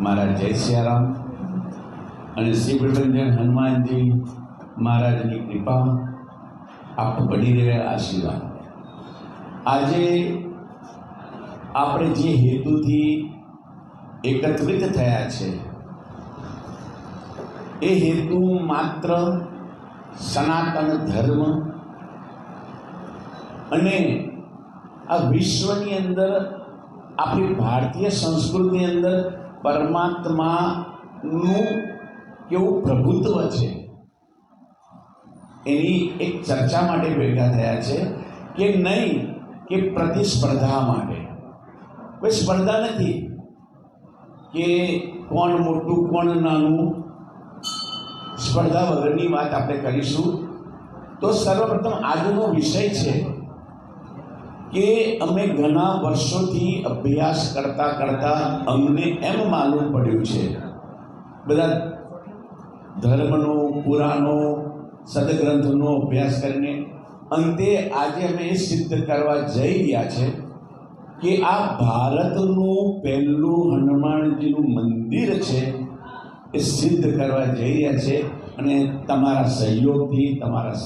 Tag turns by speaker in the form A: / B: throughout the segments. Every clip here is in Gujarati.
A: महाराज जय सियाराम અને શ્રી વિઠ્ઠલજન હનુમાનજી મહારાજની કૃપા આપ બની રહે આશીર્વાદ। આજે આપણે જે હેતુથી એકત્રિત થયા છે એ હેતુ માત્ર સનાતન ધર્મ અને આ વિશ્વની અંદર આપણી ભારતીય સંસ્કૃતિની અંદર પરમાત્માનું કેવું પ્રભુત્વ છે એની એક ચર્ચા માટે ભેગા થયા છે કે નહીં કે પ્રતિસ્પર્ધા માટે। કોઈ સ્પર્ધા નથી કે કોણ મોટું કોણ નાનું, સ્પર્ધા વગરની વાત આપણે કરીશું। તો સર્વપ્રથમ આજનો વિષય છે કે અમે ઘણા વર્ષોથી અભ્યાસ કરતા કરતા અમને એમ માલુમ પડ્યું છે બધા ધર્મનો પુરાણો સદગ્રંથનો અભ્યાસ કરીને અંતે આજે અમે એ સિદ્ધ કરવા જઈ રહ્યા છે કે આ ભારતનું પહેલું હનુમાનજીનું મંદિર છે એ સિદ્ધ કરવા જઈ રહ્યા છે। અને તમારા સહયોગથી, તમારા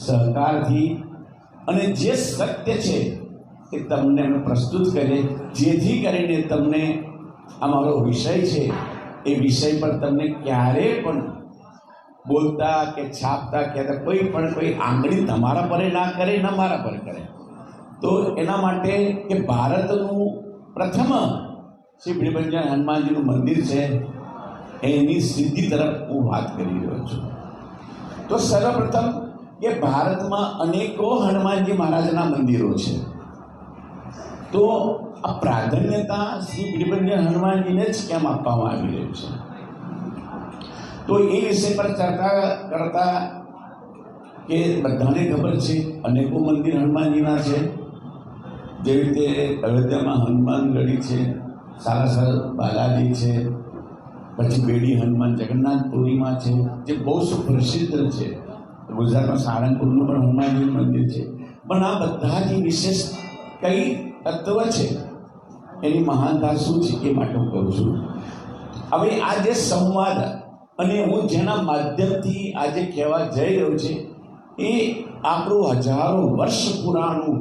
A: સહકારથી અને જે સત્ય છે એ તમને અમે પ્રસ્તુત કરીએ, જેથી કરીને તમને અમારો વિષય છે એ વિષય પર તમને ક્યારે પણ બોલતા કે છાપતા કહેતા કોઈ આંગળી તમારા પર ના કરે ના મારા પર કરે। તો એના માટે કે ભારતનું પ્રથમ શ્રી વિઠ્ઠલજન હનુમાનજીનું મંદિર છે એની સિદ્ધિ તરફ હું વાત કરી રહ્યો છું। તો સર્વપ્રથમ કે ભારતમાં અનેકો હનુમાનજી મહારાજના મંદિરો છે, તો આ પ્રાધાન્યતા શ્રી વિઠ્ઠલજન હનુમાનજીને જ કેમ આપવામાં આવી રહ્યું છે? તો એ વિષય પર ચર્ચા કરતા કે બધાને ખબર છે અનેકો મંદિર હનુમાનજીના છે, જેવી રીતે અયોધ્યામાં હનુમાનગઢી છે, સાલાસર બાલાજી છે, પછી બેડી હનુમાન જગન્નાથપુરીમાં છે જે બહુ સુપ્રસિદ્ધ છે। ગુજરાતમાં સારંગપુરનું પણ હનુમાનજીનું મંદિર છે। પણ આ બધાથી વિશેષ કઈ તત્વ છે, એની મહાનતા શું છે એ માટે હું કહું છું। હવે આ જે સંવાદ અને હું જેના માધ્યમથી આજે કહેવા જઈ રહ્યો છે એ આપણું હજારો વર્ષ પુરાણું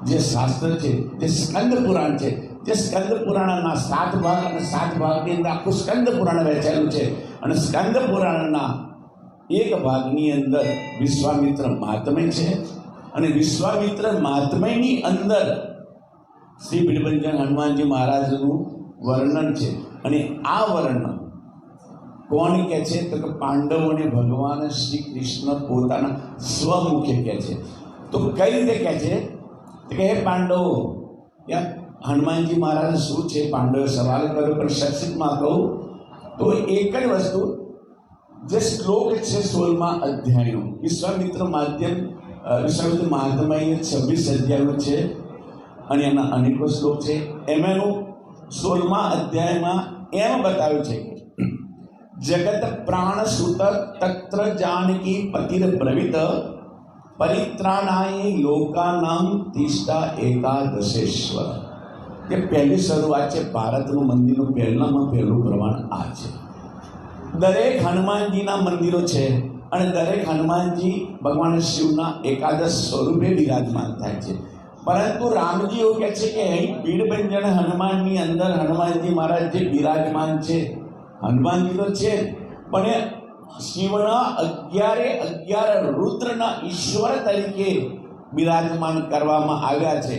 A: જે શાસ્ત્ર છે, જે સ્કંદ પુરાણ છે, જે સ્કંદ પુરાણના 7 ભાગ અને 7 ભાગની અંદર આખું સ્કંદ પુરાણ વહેંચાયેલું છે। અને સ્કંદ પુરાણના એક ભાગની અંદર વિશ્વામિત્ર મહાત્મ્ય છે અને વિશ્વામિત્ર મહાત્મ્યની અંદર શ્રી વિઠ્ઠલજન હનુમાનજી મહારાજનું વર્ણન છે। અને આ વર્ણન કોણ કહે છે તો કે પાંડવોને ભગવાન શ્રી કૃષ્ણ પોતાના સ્વમુખે કહે છે। તો કઈ રીતે કહે છે કે હે પાંડવો, ત્યાં હનુમાનજી મહારાજ શું છે, પાંડવે સવાલ કર્યો, પણ સંક્ષિપ્તમાં કહું તો એક જ વસ્તુ, જે શ્લોક છે 16મા અધ્યાયનો વિશ્વામિત્ર મહાત્મ્ય 26 અધ્યાયનું છે અને એના અનેકો શ્લોક છે। એમાંનું 16મા અધ્યાયમાં એમ બતાવ્યું છે કે જગત પ્રાણ સુત તત્ર જાનકી પતિર બ્રવિત પરિત્રાણાય લોકાનામ તિષ્ઠા એકાદશેશ્વર। કે પહેલી શરૂઆત છે ભારતનું મંદિરનું પહેલામાં પહેલું પ્રમાણ આ છે। દરેક હનુમાનજીના મંદિરો છે અને દરેક હનુમાનજી ભગવાન શિવના એકાદશ સ્વરૂપે વિરાજમાન થાય છે, પરંતુ રામજી એવું કહે છે કે અહીં ભીડભંજન હનુમાનની અંદર હનુમાનજી મહારાજ જે બિરાજમાન છે, હનુમાનજી તો છે પણ શિવના 11 રુદ્રના ઈશ્વર તરીકે બિરાજમાન કરવામાં આવ્યા છે।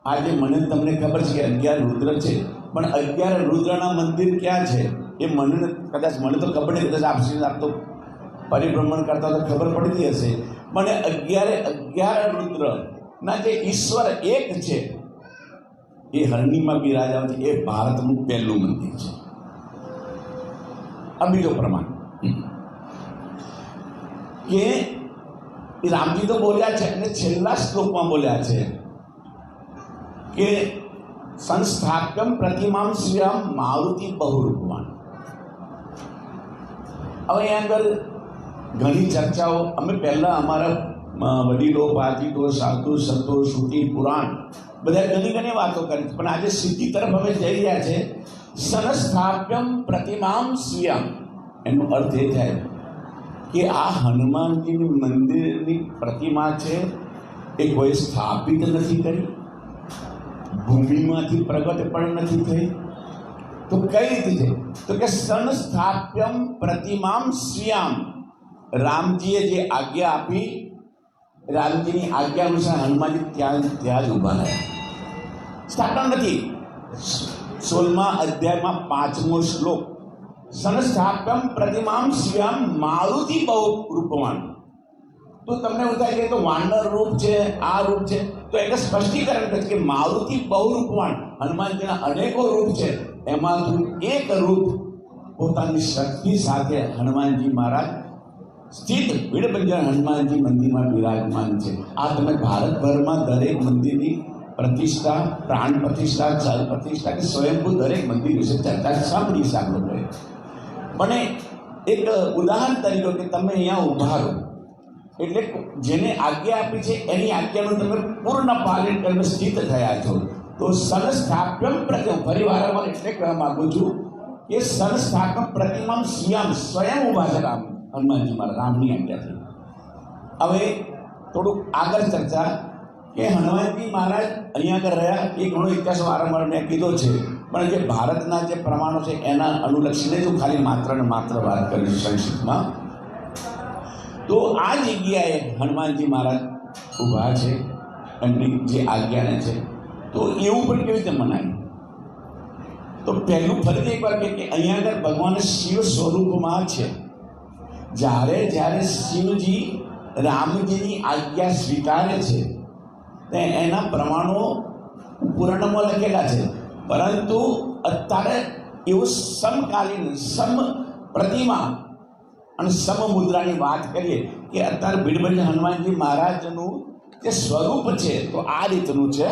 A: આજે મને તમને ખબર છે કે 11 રુદ્ર છે, પણ 11 રુદ્રના મંદિર ક્યાં છે એ મને તો ખબર નહીં, કદાચ આપ તો પરિભ્રમણ કરતા તો ખબર પડતી હશે। પણ 11 રુદ્રના જે ઈશ્વર એક છે એ હરણીમાં બિરાજમાન છે, એ ભારતનું પહેલું મંદિર છે। આ બીજો પ્રમાણ કે રામજી તો બોલ્યા છે અને છેલ્લા શ્લોકમાં બોલ્યા છે કે સંસ્થાપ્યમ પ્રતિમામ શ્રીરામ મારુતિ બહુરૂપવાન। હવે અહીં આગળ ઘણી ચર્ચાઓ અમે પહેલાં અમારા વડીલો, પાજીતો, સાધુ, સંતો, શ્રુતિ, પુરાણ બધા ઘણી વાતો કરી, પણ આજે સિદ્ધિ તરફ અમે જઈ રહ્યા છે। સંસ્થાપ્યમ પ્રતિમામ સ્વીયમ, એનો અર્થ એ થાય કે આ હનુમાનજીની મંદિરની પ્રતિમા છે એ કોઈ સ્થાપિત નથી કરી, ભૂમિમાંથી પ્રગટ પણ નથી થઈ, તો કઈ રીતે છે? તો કે સંસ્થાપ્યમ પ્રતિમામ સ્વીયામ, રામજીએ જે આજ્ઞા આપી, રામજીની આજ્ઞા અનુસાર હનુમાનજી ત્યાં જ ઊભા રહ્યા. સ્થાપના નથી. 16મા અધ્યાયમાં 5મો શ્લોક, સંસ્થાપ્યમ પ્રતિમામ સ્વીયામ મારુતિ બહુ રૂપવાન. તો તમને એવું થાય કે તો વાનર રૂપ છે, આ રૂપ છે, તો એટલે સ્પષ્ટીકરણ કરે કે મારુતિ બહુ રૂપવાન, હનુમાનજીના અનેકો રૂપ છે, એમાંથી એક રૂપ પોતાની શક્તિ સાથે હનુમાનજી મહારાજ સ્થિત વીરભંજન હનુમાનજી મંદિરમાં બિરાજમાન છે. આ તમે ભારતભરમાં દરેક મંદિરની પ્રતિષ્ઠા, પ્રાણ પ્રતિષ્ઠા, જલ પ્રતિષ્ઠા કે સ્વયંભૂ દરેક મંદિર વિશે ચર્ચા સાંભળી સાંભળો. પણ એક ઉદાહરણ તરીકે કે તમે અહીંયા ઊભા રહો એટલે જેને આજ્ઞા આપી છે એની આજ્ઞાનું તમે પૂર્ણ પાલન કરીને સ્થિત થયા છો. તો સંસ્થાપ્યમ પ્રતિમા, ફરી વારંવાર એટલે કહેવા માગું છું કે સંસ્થાપક પ્રતિમા સ્વયં ઊભા છે રામ, હનુમાનજી મારા રામની આજ્ઞાથી. હવે થોડુંક આગળ ચર્ચા કે હનુમાનજી મહારાજ અહીંયા આગળ રહ્યા એ ઘણો ઇતિહાસ વારંવાર મેં કીધો છે, પણ જે ભારતના જે પ્રમાણો છે એના અનુલક્ષીને જો ખાલી માત્ર ને માત્ર વાત કરીશ સંક્ષિપ્તમાં. તો આ જગ્યાએ હનુમાનજી મહારાજ ઊભા છે, એમની જે આજ્ઞાને છે. તો એવું પણ કેવી રીતે મનાય? તો પહેલું ફરીથી એકવાર કે અહીંયા આગળ ભગવાન શિવ સ્વરૂપમાં છે. જ્યારે જ્યારે શિવજી રામજીની આજ્ઞા સ્વીકારે છે તે એના પ્રમાણો પુરાણમાં લખેલા છે, પરંતુ અત્યારે એવું સમકાલીન સમ પ્રતિમા અને સમ મુદ્રાની વાત કરીએ કે અત્યારે ભીડભંજન હનુમાનજી મહારાજનું જે સ્વરૂપ છે તો આ રીતનું છે.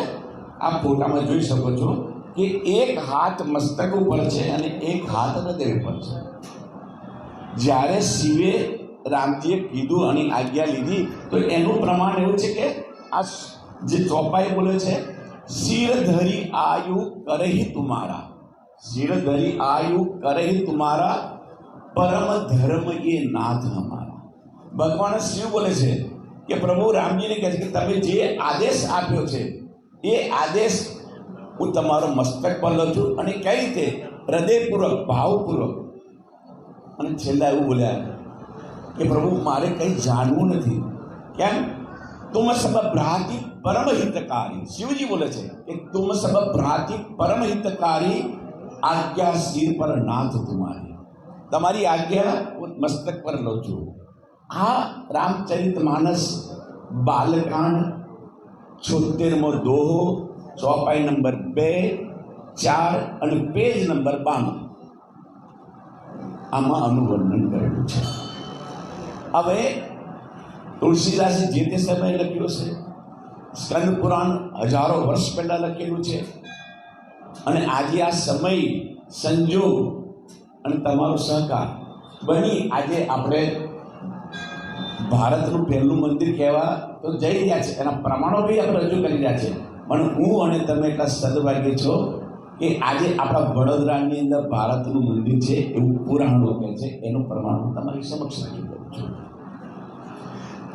A: આ ફોટામાં જોઈ શકો છો કે એક હાથ મસ્તક ઉપર છે અને એક હાથ હૃદય ઉપર છે. જ્યારે શિવે રામજીએ કીધું અને આજ્ઞા લીધી તો એનું પ્રમાણ એવું છે કે આ જે ચોપાઈ બોલે છે, શિર ધરી આયુ કરહી તુમારા, શિર ધરી આયુ કરહી તુમારા, પરમ ધર્મ એ નાથ હમારા. ભગવાન શિવ બોલે છે કે પ્રભુ રામજીને કહે છે કે તમે જે આદેશ આપ્યો છે એ આદેશ હું તમારો મસ્તક પર લઉં છું, અને કઈ રીતે? હૃદયપૂર્વક, ભાવપૂર્વક. અને છેલ્લા એવું બોલ્યા કે પ્રભુ મારે કંઈ જાણવું નથી. કેમ? તુમ સબ ભ્રાતિ પરમ હિતકારી. શિવજી બોલે છે કે તુમ સબ ભ્રાતિ પરમ હિતકારી, આજ્ઞા શિર પર નાથ તુમારી. તમારી આજ્ઞા હું મસ્તક પર લઉં છું. આ રામચરિત માનસ બાલકાંડ 76મો દોહો, ચોપાઈ નંબર 2, 4 અને પેજ નંબર 92 આમાં અનુવર્ણન કરેલું છે. હવે તુલસીદાસે જે તે સમયે લખ્યું છે, સ્કંદ પુરાણ હજારો વર્ષ પહેલા લખેલું છે, અને આજે આ સમય સંજોગ અને તમારો સહકાર બની આજે આપણે ભારતનું પહેલું મંદિર કહેવા તો જઈ રહ્યા છે. એના પ્રમાણો બી આપણે રજૂ કરી રહ્યા છે. પણ હું અને તમે એટલા સદભાગ્ય છો કે આજે આપણા વડોદરાની અંદર ભારતનું મંદિર છે એવું પુરાણો કહે છે. એનું પ્રમાણ હું તમારી સમક્ષ રજૂ કરું છું.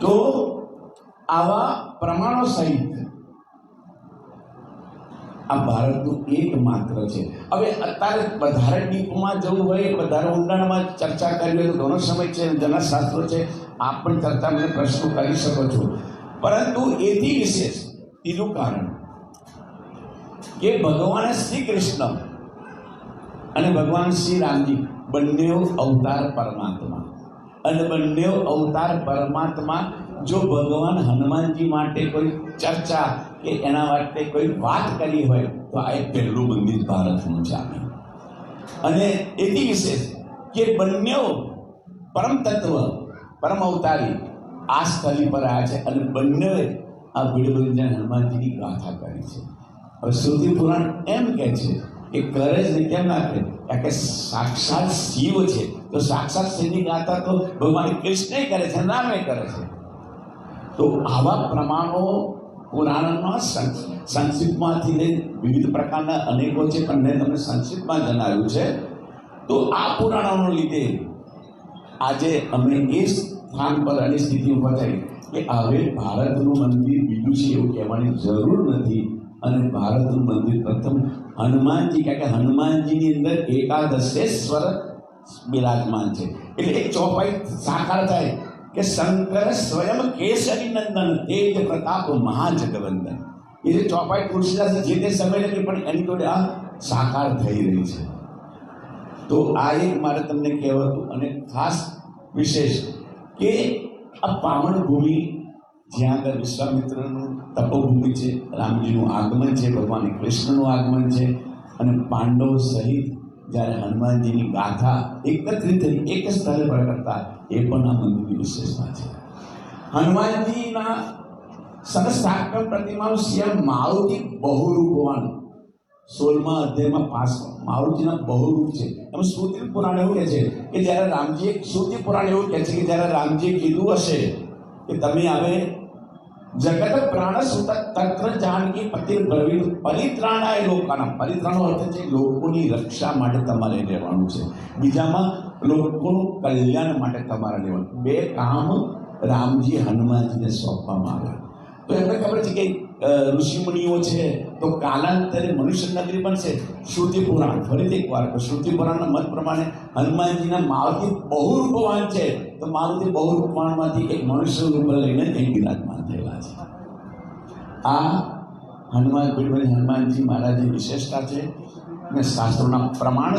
A: તો આવા પ્રમાણો સહિત આ ભારતનું એકમાત્ર છે. હવે અત્યારે વધારે ડીપમાં જવું હોય, વધારે ઊંડાણમાં ચર્ચા કરવી હોય તો ઘણો સમય છે, જનશાસ્ત્રો છે, આપ પણ ચર્ચા મને પ્રશ્નો કરી શકો છો. પરંતુ એથી વિશેષ ત્રીજું કારણ કે ભગવાન શ્રી કૃષ્ણ અને ભગવાન શ્રી રામજી બંને અવતાર પરમાત્મા, અને બંને અવતાર પરમાત્મા જો ભગવાન હનુમાનજી માટે કોઈ ચર્ચા કે એના માટે કોઈ વાત કરી હોય તો આ એક પહેલું મંદિર ભારતનું છે. અને એથી વિશેષ કે બંને પરમ તત્વ, પરમ અવતારી આ સ્થળી પર આવ્યા છે અને બંને આ ભીડભંજન હનુમાનજીની ગાથા કરી છે. હવે શ્રુતિ પુરાણ એમ કહે છે કે કરે જ ને કેમ ના કરે? કારણ કે સાક્ષાત શિવ છે તો સાક્ષાત શિવની ગાથા તો ભગવાન કૃષ્ણ કરે છે, રામે કરે છે. તો આવા પ્રમાણો પુરાણમાં સંક્ષિપ્તમાંથી લઈ વિવિધ પ્રકારના અનેકો છે, પણ મેં તમને સંક્ષિપ્તમાં જણાવ્યું છે. તો આ પુરાણોને લીધે આજે અમે એ સ્થાન પર અને સ્થિતિ ઉભા થઈ કે હવે ભારતનું મંદિર બીજું છે એવું કહેવાની જરૂર નથી. અને ભારતનું મંદિર પ્રથમ હનુમાનજી, કારણ કે હનુમાનજીની અંદર એકાદશેશ્વર બિરાજમાન છે. એટલે એક ચોપાઈ સાકાર થાય કે શંકર સ્વયં કેસરી નંદન તેજ પ્રતાપ મહાજગવંદન. એ જે ચોપાઈ તુલસીદાસ જે તે સમય નથી, પણ એની જોડે આ સાકાર થઈ રહી છે. તો આ એક મારે તમને કહેવાતું અને ખાસ વિશેષ કે આ પાવન ભૂમિ જ્યાં આગળ વિશ્વામિત્રનું તપોભૂમિ છે, રામજીનું આગમન છે, ભગવાન કૃષ્ણનું આગમન છે, અને પાંડવો સહિત જ્યારે હનુમાનજીની ગાથા એકત્રિત થઈ એક સ્થળે પ્રગટતા, એ પણ આ મંદિરની વિશેષતા છે. હનુમાનજીના સહસ્ત્રાક્રમ પ્રતિમાનું સ્વયં મારુતિ બહુરૂપવાન 16મા અધ્યાયમાં 5 મારુતિના બહુરૂપ છે. એમ શ્રુતિ પુરાણ એવું કહે છે કે જ્યારે રામજીએ, શ્રુતિ પુરાણ એવું કહે છે કે જ્યારે રામજીએ કીધું હશે કે તમે હવે જગત પ્રાણ સુત તત્ર જાનકી પતિ પ્રવીણ પરિત્રાણાય લોકાના, પરિત્રાણનો અર્થ છે લોકોની રક્ષા માટે તમારે રહેવાનું છે, બીજામાં લોકોનું કલ્યાણ માટે તમારે રહેવાનું. બે કામ રામજી હનુમાનજીને સોંપવામાં આવ્યા. તો એમને ખબર છે કે ઋષિમુનિઓ છે, તો કાલાંતરે મનુષ્ય નગરી પણ છે. શ્રુતિ પુરાણ ફરીથી એક વાર, શ્રુતિ પુરાણના મત પ્રમાણે હનુમાનજીના મારુતિ બહુરૂપવાન છે. તો મારુતિ બહુરૂપવાનમાંથી એક મનુષ્ય રૂપ લઈને કંઈક બિરાજમાન થયેલા છે. આ હનુમાન પીઠની હનુમાનજી મહારાજની વિશેષતા છે. મેં શાસ્ત્રોના પ્રમાણ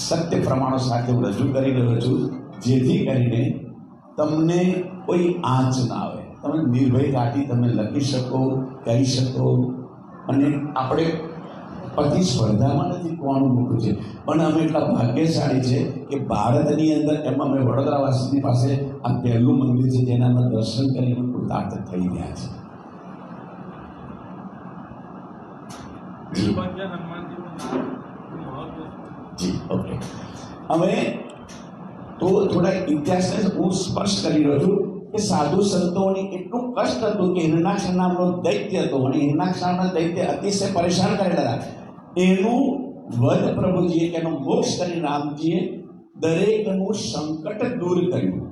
A: સત્ય પ્રમાણો સાથે હું રજૂ કરી રહ્યો છું, જેથી કરીને તમને કોઈ આંચ ના આવે. તમે નિર્ભયતાથી તમે લખી શકો, કહી શકો. અને આપણે પતિ સ્પર્ધામાં નથી કોણ મોટું છે, પણ અમે એટલા ભાગ્યશાળી છે કે ભારતની અંદર, એમાં અમે વડોદરાવાસીની પાસે આ પહેલું મંદિર છે જેના અમે દર્શન કરીને કૃતાર્થ થઈ રહ્યા છે. જી ઓકે. હવે તો થોડા ઇતિહાસને હું સ્પર્શ કરી રહ્યો છું કે સાધુ સંતોને એટલું કષ્ટ હતું કે હિરણાક્ષ નામનો દૈત્ય હતો, અને હિરણાક્ષ નામના દૈત્ય અતિશય પરેશાન કરેલા હતા. એનું વધ પ્રભુજીએ, કે એનો મોક્ષ કરી રામજીએ દરેકનું સંકટ દૂર કર્યું.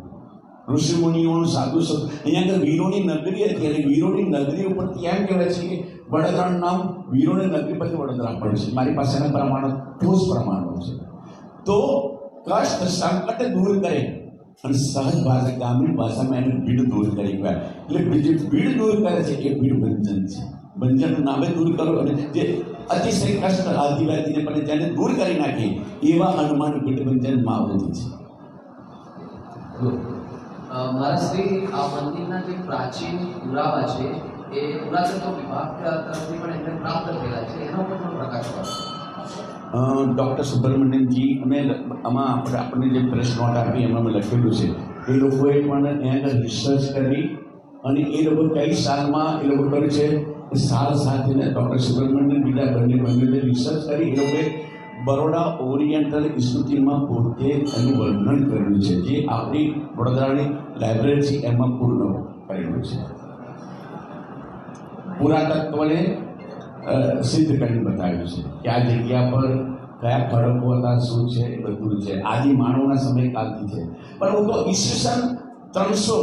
A: ઋષિમુનિઓનું સાધુ સંત, અહીંયા આગળ વીરોની નગરી હતી, અને વીરોની નગરી ઉપરથી એમ કહેવાય છે કે વડોદરાનું નામ વીરોની નગરી પરથી વડોદરા પડ્યું છે. મારી પાસે એના પ્રમાણો ઠોસ પ્રમાણો છે. તો કષ્ટ સંકટ દૂર કરે, અને સહજ ભાષા, ગ્રામીણ ભાષામાં એને ભીડ દૂર કરી ગયા. એટલે બીજી ભીડ દૂર કરે છે એ ભીડ ભંજન છે. ભંજનનું નામે દૂર કરો, અને જે અતિશય કષ્ટ આદિવાસીને પણ જેને દૂર કરી નાખી, એવા હનુમાન ભીડ ભંજન માવતી છે.
B: મારા શ્રી આ મંદિરના જે પ્રાચીન પુરાવા છે એ પુરાતત્વ વિભાગ તરફથી પણ એમને પ્રાપ્ત થયેલા છે, એનો પણ પ્રકાશ પાડો.
A: ડૉક્ટર સુબ્રમણ્યમજી, અમે આમાં આપણને જે પ્રેસ નોટ આપી એમાં અમે લખેલું છે, એ લોકોએ પણ એના આગળ રિસર્ચ કરી, અને એ લોકો કઈ સાલમાં એ લોકો કર્યું છે એ સાલ સાથે ડૉક્ટર સુબ્રમણ્યમ બીજા બંને રિસર્ચ કરી એ લોકોએ બરોડા ઓરિએન્ટલ ઇન્સ્ટિટ્યૂટમાં પોતે એનું વર્ણન કરેલું છે, જે આપણી વડોદરાની લાઇબ્રેરી છે એમાં પૂર્ણ કરેલું છે. પુરાતત્વને સિદ્ધ કરીને બતાવ્યું છે કે આ જગ્યા પર કયા ખડકો હતા, શું છે, એ બધું છે. આદિ માનવના સમયકાળથી છે. પણ હું તો ઈસવીસન 300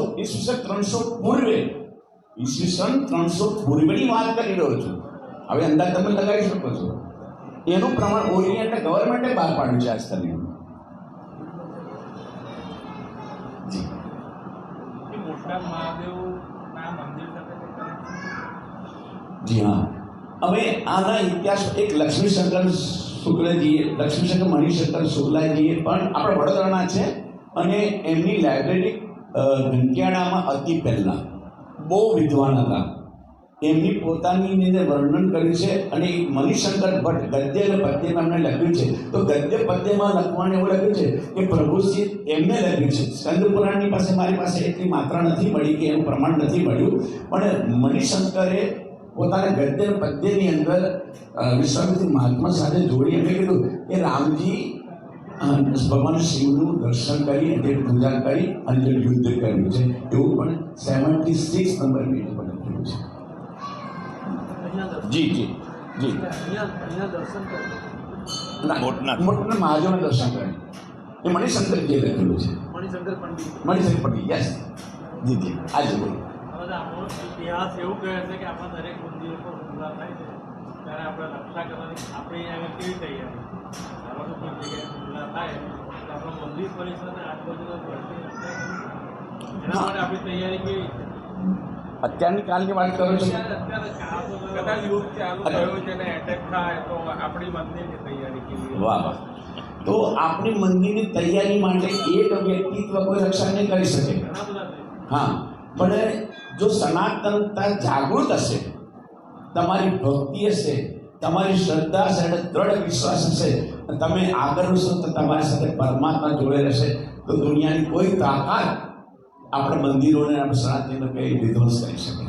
A: પૂર્વેની વાત કરી રહ્યો છું. હવે અંદાજ તમે લગાવી શકો છો. એનું પ્રમાણ ઓરિએન્ટ ગવર્મેન્ટે બહાર પાડ્યું છે આ સ્થળનું. જી હા. હવે આના ઇતિહાસ એક લક્ષ્મીશંકર મણિશંકર શુક્લાજીએ પણ આપણા વડોદરાના છે, અને એમની લાઇબ્રેરી ઘંટિયાળામાં અતિ પહેલાં બહુ વિદ્વાન હતા. એમની પોતાની અંદર વર્ણન કર્યું છે, અને એક મણિશંકર ભટ્ટ ગદ્ય અને પદ્યમાં એમને લખ્યું છે. તો ગદ્ય પદ્યમાં લખવાનું એવું લખ્યું છે કે પ્રભુશ્રી એમને લખ્યું છે. સ્કંદ પુરાણની પાસે મારી પાસે એટલી માત્રા નથી મળી કે એનું પ્રમાણ નથી મળ્યું, પણ મણિશંકરે પોતાના ગદ્ય પદ્યની અંદર વિશ્વામિત્ર મહાત્મા સાથે જોડી એમને કીધું કે રામજી ભગવાન શિવનું દર્શન કરી, તે પૂજા કરી અને જે યુદ્ધ કર્યું છે, એવું પણ 76 નંબર પેજ પર લખ્યું છે. જી જી જી મોટના મહાદેવના દર્શન કરે એ મણિશંકરજીએ લખેલું છે. મણિશંકર પંડિત યસ જી જી આજે બોલો.
C: ઇતિહાસ એવું કહે છે કે આપણા દરેક મંદિરો પર હુમલા થાય છે ત્યારે આપણે રક્ષા કરવાની આપણી અહીંયા કેવી તૈયારી ધારો કે કોઈ જગ્યાએ હુમલા થાય તો આપણું મંદિર પરિસરને આજુબાજુના ઘરની રક્ષા કરવી એના માટે આપણી તૈયારી કેવી છે?
A: અત્યારની કાલની વાત કરો છો?
C: કદાચ યુદ્ધ ચાલુ થયું છે ને એટેક થાય તો આપણી મંદિરની તૈયારી કેવી?
A: વાહ વાહ. તો આપણી મંદિરની તૈયારી માટે એક વ્યક્તિત્વ કોઈ રક્ષા નહીં કરી શકે.
C: ઘણા બધા છે.
A: હા, પણ જો સનાતનતા જાગૃત હશે, તમારી ભક્તિ હશે, તમારી શ્રદ્ધા હશે અને દ્રઢ વિશ્વાસ હશે, તમે આગળ હશો તો તમારી સાથે પરમાત્મા જોડે રહેશે, તો દુનિયાની કોઈ તાકાત આપણે મંદિરોને આપણે સનાતનનો કંઈ વિધ્વંસ કરી શકે.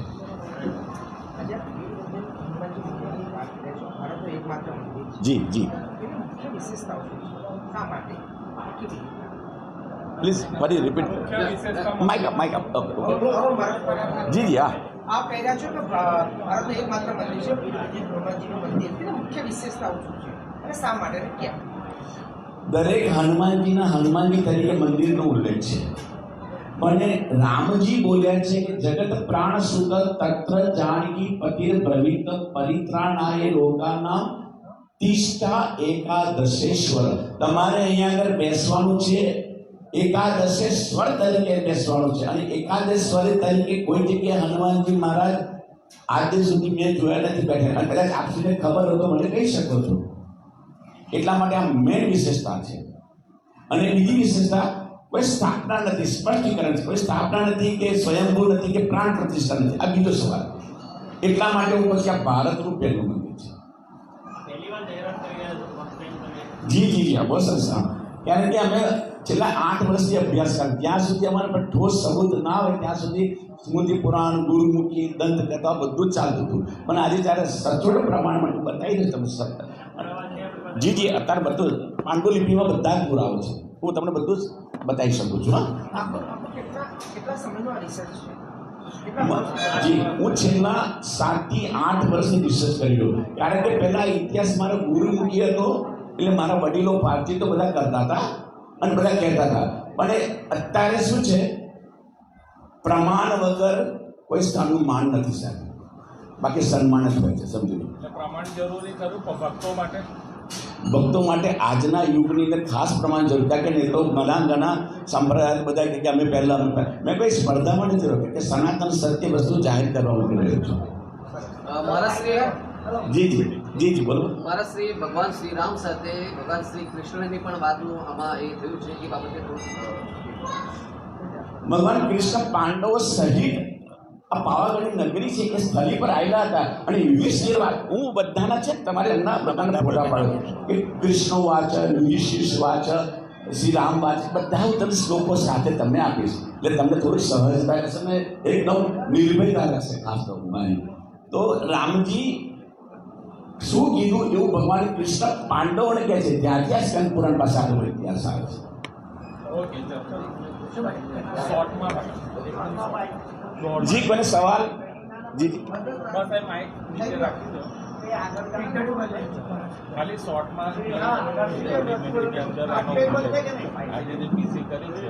A: જી જી પ્લીઝ ફરી રિપીટ. માઇક અપ જી જી હા.
D: આપ કહી રહ્યા છો કે ભારતનું એકમાત્ર મંદિર છે હનુમાનજીનું મંદિર, તેની મુખ્ય વિશેષતાઓ શું છે અને શા માટે અને ક્યાં?
A: દરેક હનુમાનજી તરીકે મંદિરનો ઉલ્લેખ છે, પણ રામજી બોલ્યા છે કે જગત પ્રાણ સુત તત્ર જાનકી પતિર ભ્રમિત પરિત્રાણાય લોકાના તિષ્ઠા એકાદશેશ્વર. તમારે અહીંયા આગળ બેસવાનું છે, એકાદશેશ્વર તરીકે બેસવાનું છે, અને એકાદશેશ્વર તરીકે કોઈ જગ્યાએ હનુમાનજી મહારાજ આજે સુધી મેં જોયા નથી બેઠા, અને કદાચ આપને ખબર હોય તો મને કહી શકો છો. એટલા માટે આ મેન વિશેષતા છે. અને બીજી વિશેષતા, કોઈ સ્થાપના નથી, સ્પષ્ટીકરણ છે. કોઈ સ્થાપના નથી કે સ્વયંભૂ નથી કે પ્રાણ પ્રતિષ્ઠા નથી. આ બીજો સવાલ. એટલા માટે હું કહું છું કે આ ભારતનું પહેલું મંદિર છે.
C: પહેલી વાર જાહેરાત કરી રહ્યા છો first time તમે.
A: જી જી જી, બહુ સરસ. કારણ કે અમે છેલ્લા 8 વર્ષથી અભ્યાસ કર્યો, ત્યાં સુધી અમારા પર ઠોસ સબૂત ના હોય ત્યાં સુધી સ્મૃતિ પુરાણ, ગુરુમુખી, દંતકથા બધું જ ચાલતું હતું. પણ આજે જ્યારે સચોટ પ્રમાણમાં બતાવી દઉં તમે સર. જી જી, અત્યારે બધું પાંડુલિપિમાં બધા જ પુરાવો છે. હું તમને બધું જ બતાવી શકું છું. હા
D: કેટલા સમયનો આ રિસર્ચ છે?
A: જી, હું છેલ્લા 7 થી 8 વર્ષની રિસર્ચ કરી રહ્યો. કારણ કે પહેલા ઇતિહાસ મારો ગુરુમુખી હતો, એટલે મારા વડીલો વાતચીત તો બધા કરતા હતા અને બધા કહેતા હતા. પણ અત્યારે શું છે, પ્રમાણ વગર કોઈ સ્થાનનું માન નથી સાહેબ, બાકી સન્માન જ હોય છે. સમજી લો.
C: પ્રમાણ જરૂરી ખરું ભક્તો માટે?
A: ભક્તો માટે આજના યુગની અંદર ખાસ પ્રમાણ જરૂર. કારણ કે નહીં તો ઘણા સંપ્રદાય બધા કે અમે પહેલાં મેં કોઈ સ્પર્ધામાં નથી રહ્યો કે સનાતન સત્ય વસ્તુ જાહેર કરવા મૂકી રહ્યો છું. જી જી જી જી બોલો.
B: મારા શ્રી ભગવાન શ્રી રામ સાથે ભગવાન શ્રી કૃષ્ણની પણ વાતનું આમાં એ થયું છે એ બાબતે
A: ભગવાન કૃષ્ણ પાંડવો સહિત આ પાવાગઢની નગરી છે એ સ્થળી પર આવેલા હતા, અને યુધિષ્ઠિર વાત હું બધાના છે તમારે એમના બધાના ફોટા પાડો કે કૃષ્ણ વાચ, યુધિષ્ઠિર વાચ, શ્રી રામ વાચ, બધા હું તમને શ્લોકો સાથે તમને આપીશ, એટલે તમને થોડી સહજતા રહેશે ને એકદમ નિર્ભયતા રહેશે. ખાસ તો મારી તો રામજી શું કીધું એવું ભગવાન કૃષ્ણ પાંડવોને કહે છે. ત્યારથી આ સ્કંદ પુરાણ પાસે આપણો ઇતિહાસ આવે છે.
C: ઓકે શોર્ટમાં
A: જી કોઈને સવાલ? જી જી
C: બસ એ માઇક નીચે રાખી દો. ખાલી શોર્ટમાં અંદર આજે જે પીસી કરી છે